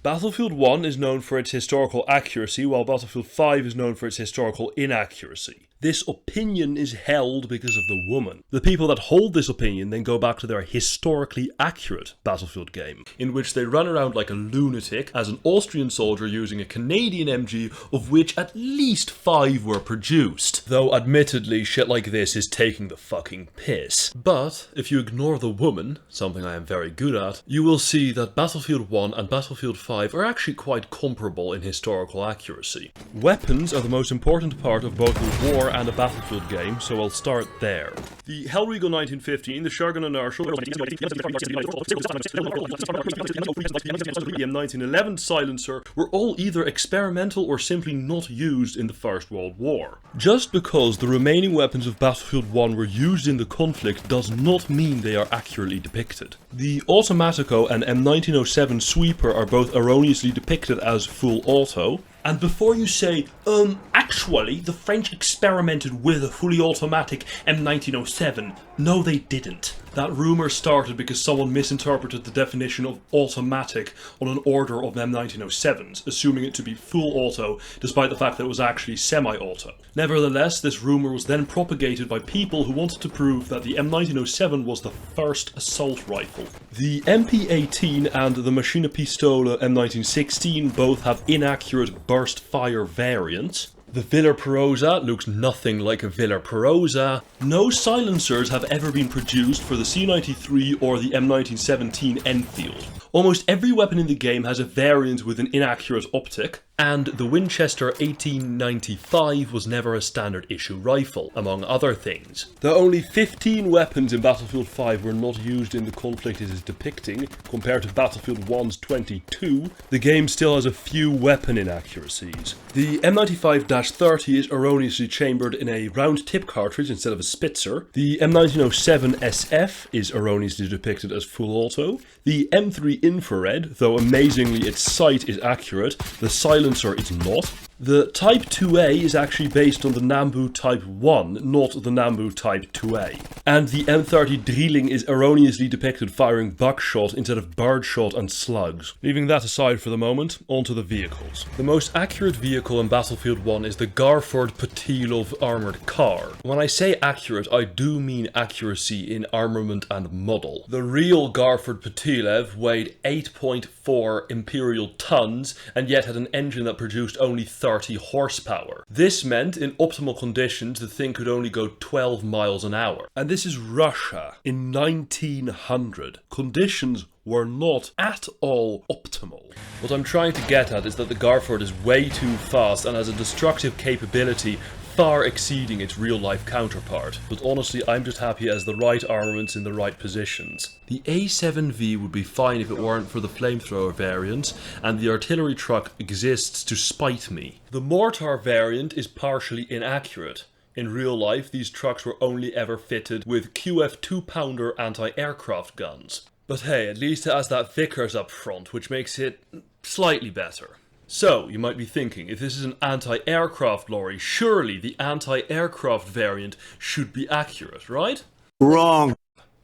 Battlefield 1 is known for its historical accuracy, while Battlefield 5 is known for its historical inaccuracy. This opinion is held because of the woman. The people that hold this opinion then go back to their historically accurate Battlefield game, in which they run around like a lunatic as an Austrian soldier using a Canadian MG, of which at least 5 were produced. Though admittedly, shit like this is taking the fucking piss. But if you ignore the woman, something I am very good at, you will see that Battlefield 1 and Battlefield 5 are actually quite comparable in historical accuracy. Weapons are the most important part of both the war and a Battlefield game, so I'll start there. The Hellriegel 1915, the Shergun Inertial, the M1911 silencer were all either experimental or simply not used in the First World War. Just because the remaining weapons of Battlefield 1 were used in the conflict does not mean they are accurately depicted. The Automatico and M1907 Sweeper are both erroneously depicted as full auto. And before you say, actually, the French experimented with a fully automatic M1907. No, they didn't. That rumor started because someone misinterpreted the definition of automatic on an order of M1907s, assuming it to be full auto, despite the fact that it was actually semi-auto. Nevertheless, this rumor was then propagated by people who wanted to prove that the M1907 was the first assault rifle. The MP18 and the Maschinenpistole M1916 both have inaccurate burst fire variants. The Viller Perosa looks nothing like a Viller Perosa. No silencers have ever been produced for the C93 or the M1917 Enfield. Almost every weapon in the game has a variant with an inaccurate optic, and the Winchester 1895 was never a standard issue rifle, among other things. Though only 15 weapons in Battlefield 5 were not used in the conflict it is depicting, compared to Battlefield 1's 22, the game still has a few weapon inaccuracies. The M95-30 is erroneously chambered in a round tip cartridge instead of a Spitzer. The M1907 SF is erroneously depicted as full auto. The M3 Infrared, though amazingly its sight is accurate, the silencer is not. The Type 2A is actually based on the Nambu Type 1, not the Nambu Type 2A. And the M30 Drilling is erroneously depicted firing buckshot instead of birdshot and slugs. Leaving that aside for the moment, onto the vehicles. The most accurate vehicle in Battlefield 1 is the Garford Putilov armoured car. When I say accurate, I do mean accuracy in armament and model. The real Garford Putilov weighed 8.4 imperial tons and yet had an engine that produced only 30 horsepower. This meant, in optimal conditions, the thing could only go 12 miles an hour. And this is Russia in 1900. Conditions were not at all optimal. What I'm trying to get at is that the Garford is way too fast and has a destructive capability far exceeding its real-life counterpart, but honestly I'm just happy it has the right armaments in the right positions. The A7V would be fine if it weren't for the flamethrower variant, and the artillery truck exists to spite me. The mortar variant is partially inaccurate. In real life, these trucks were only ever fitted with QF 2-pounder anti-aircraft guns. But hey, at least it has that Vickers up front, which makes it slightly better. So, you might be thinking, if this is an anti-aircraft lorry, surely the anti-aircraft variant should be accurate, right? Wrong.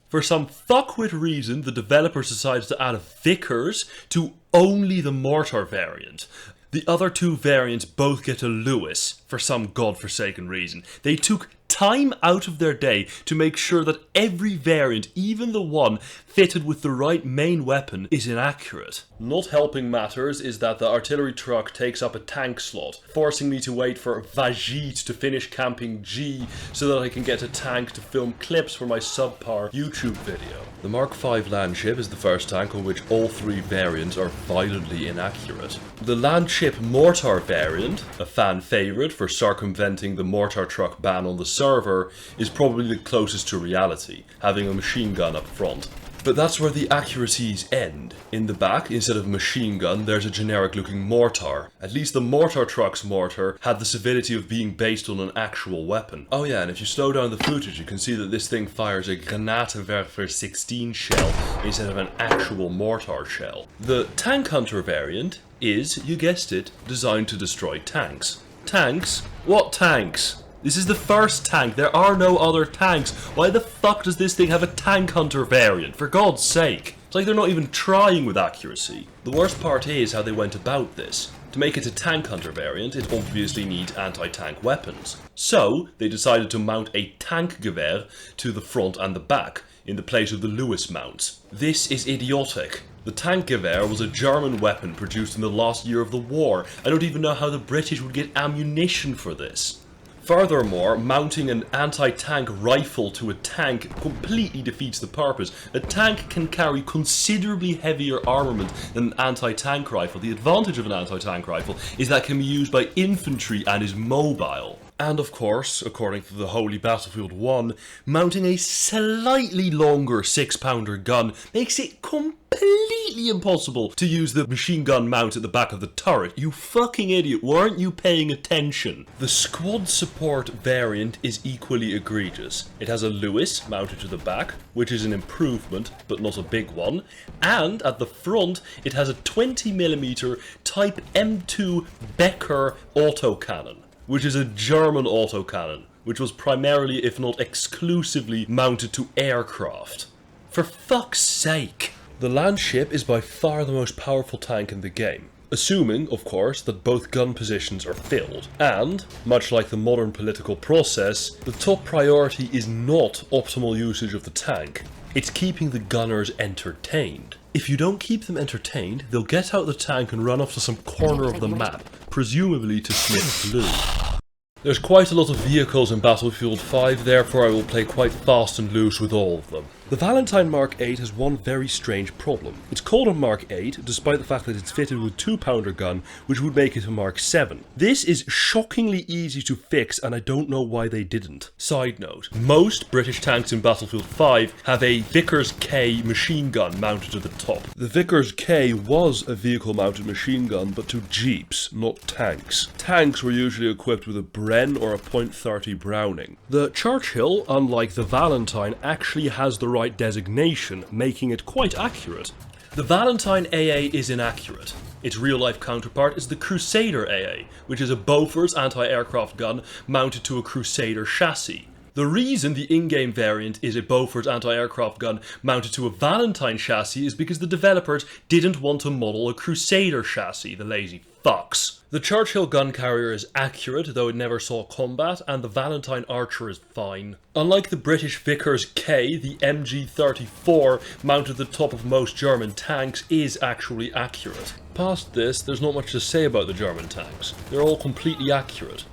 For some fuckwit reason, the developers decided to add a Vickers to only the mortar variant. The other two variants both get a Lewis, for some godforsaken reason. They took time out of their day to make sure that every variant, even the one fitted with the right main weapon, is inaccurate. Not helping matters is that the artillery truck takes up a tank slot, forcing me to wait for Vajit to finish camping G so that I can get a tank to film clips for my subpar YouTube video. The Mark V Landship is the first tank on which all three variants are violently inaccurate. The Landship Mortar variant, a fan favourite for circumventing the mortar truck ban on the server, is probably the closest to reality, having a machine gun up front. But that's where the accuracies end. In the back, instead of machine gun, there's a generic looking mortar. At least the mortar truck's mortar had the civility of being based on an actual weapon. Oh yeah, and if you slow down the footage, you can see that this thing fires a Granatenwerfer 16 shell instead of an actual mortar shell. The Tank Hunter variant is, you guessed it, designed to destroy tanks. Tanks? What tanks? This is the first tank, there are no other tanks. Why the fuck does this thing have a Tank Hunter variant, for God's sake? It's It's like they're not even trying with accuracy. The worst part is how they went about this. To make it a tank hunter variant, it obviously needs anti-tank weapons. So, they decided to mount a tank gewehr to the front and the back, in the place of the Lewis mounts. This is idiotic. The tank gewehr was a German weapon produced in the last year of the war. I don't even know how the British would get ammunition for this. Furthermore, mounting an anti-tank rifle to a tank completely defeats the purpose. A tank can carry considerably heavier armament than an anti-tank rifle. The advantage of an anti-tank rifle is that it can be used by infantry and is mobile. And of course, according to the Holy Battlefield 1, mounting a slightly longer 6-pounder gun makes it completely impossible to use the machine gun mount at the back of the turret. You fucking idiot, weren't you paying attention? The squad support variant is equally egregious. It has a Lewis mounted to the back, which is an improvement, but not a big one. And at the front, it has a 20mm Type M2 Becker autocannon, which is a German autocannon, which was primarily, if not exclusively, mounted to aircraft. For fuck's sake! The land ship is by far the most powerful tank in the game, assuming, of course, that both gun positions are filled. And, much like the modern political process, the top priority is not optimal usage of the tank. It's keeping the gunners entertained. If you don't keep them entertained, they'll get out the tank and run off to some corner of the map, presumably to sniff glue. There's quite a lot of vehicles in Battlefield 5, therefore I will play quite fast and loose with all of them. The Valentine Mark 8 has one very strange problem. It's called a Mark 8, despite the fact that it's fitted with a 2-pounder gun, which would make it a Mark 7. This is shockingly easy to fix, and I don't know why they didn't. Side note, most British tanks in Battlefield 5 have a Vickers K machine gun mounted to the top. The Vickers K was a vehicle-mounted machine gun, but to jeeps, not tanks. Tanks were usually equipped with a Bren or a .30 Browning. The Churchill, unlike the Valentine, actually has the right designation, making it quite accurate. The Valentine AA is inaccurate. Its real-life counterpart is the Crusader AA, which is a Bofors anti-aircraft gun mounted to a Crusader chassis. The reason the in-game variant is a Bofors anti-aircraft gun mounted to a Valentine chassis is because the developers didn't want to model a Crusader chassis, the lazy fucks. The Churchill gun carrier is accurate, though it never saw combat, and the Valentine Archer is fine. Unlike the British Vickers K, the MG34 mounted at the top of most German tanks is actually accurate. Past this, there's not much to say about the German tanks. They're all completely accurate.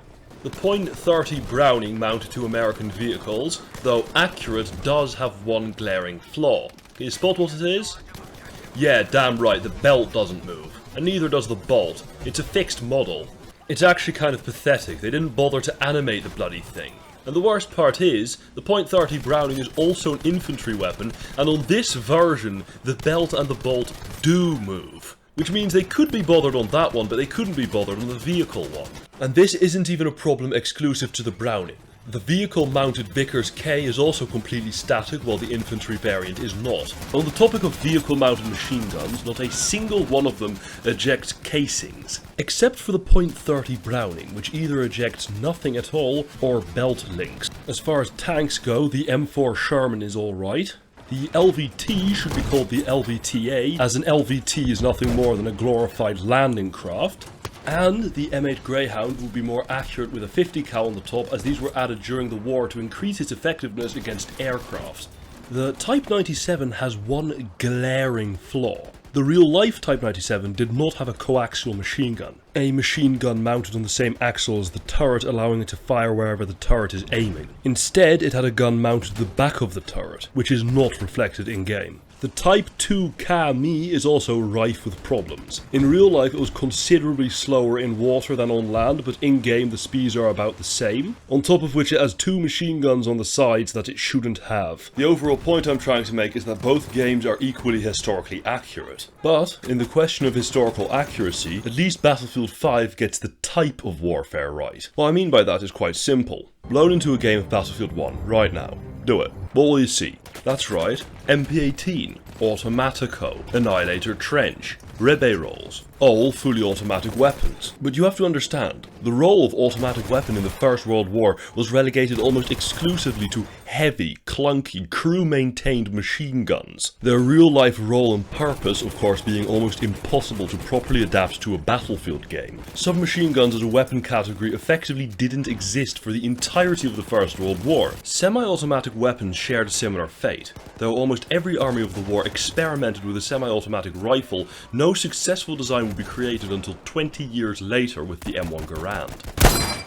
The .30 Browning mounted to American vehicles, though accurate, does have one glaring flaw. Can you spot what it is? Yeah, damn right, the belt doesn't move. And neither does the bolt. It's a fixed model. It's actually kind of pathetic. They didn't bother to animate the bloody thing. And the worst part is, the .30 Browning is also an infantry weapon, and on this version, the belt and the bolt do move. Which means they could be bothered on that one, but they couldn't be bothered on the vehicle one. And this isn't even a problem exclusive to the Browning. The vehicle-mounted Vickers K is also completely static, while the infantry variant is not. On the topic of vehicle-mounted machine guns, not a single one of them ejects casings, except for the .30 Browning, which either ejects nothing at all, or belt links. As far as tanks go, the M4 Sherman is alright. The LVT should be called the LVTA, as an LVT is nothing more than a glorified landing craft. And the M8 Greyhound will be more accurate with a 50 cal on the top, as these were added during the war to increase its effectiveness against aircraft. The Type 97 has one glaring flaw. The real-life Type 97 did not have a coaxial machine gun, a machine gun mounted on the same axle as the turret, allowing it to fire wherever the turret is aiming. Instead, it had a gun mounted to the back of the turret, which is not reflected in-game. The Type 2 KME is also rife with problems. In real life it was considerably slower in water than on land, but in-game the speeds are about the same. On top of which it has 2 machine guns on the sides that it shouldn't have. The overall point I'm trying to make is that both games are equally historically accurate. But, in the question of historical accuracy, at least Battlefield 5 gets the type of warfare right. What I mean by that is quite simple. Load into a game of Battlefield 1 right now. Do it. What will you see? That's right, MP18, Automatico, Annihilator Trench, Rebbe rolls, all fully automatic weapons. But you have to understand, the role of automatic weapon in the First World War was relegated almost exclusively to heavy, clunky, crew-maintained machine guns. Their real-life role and purpose, of course, being almost impossible to properly adapt to a battlefield game. Submachine guns as a weapon category effectively didn't exist for the entirety of the First World War. Semi-automatic weapons shared a similar fate. Though almost every army of the war experimented with a semi-automatic rifle, no successful design would be created until 20 years later with the M1 Garand.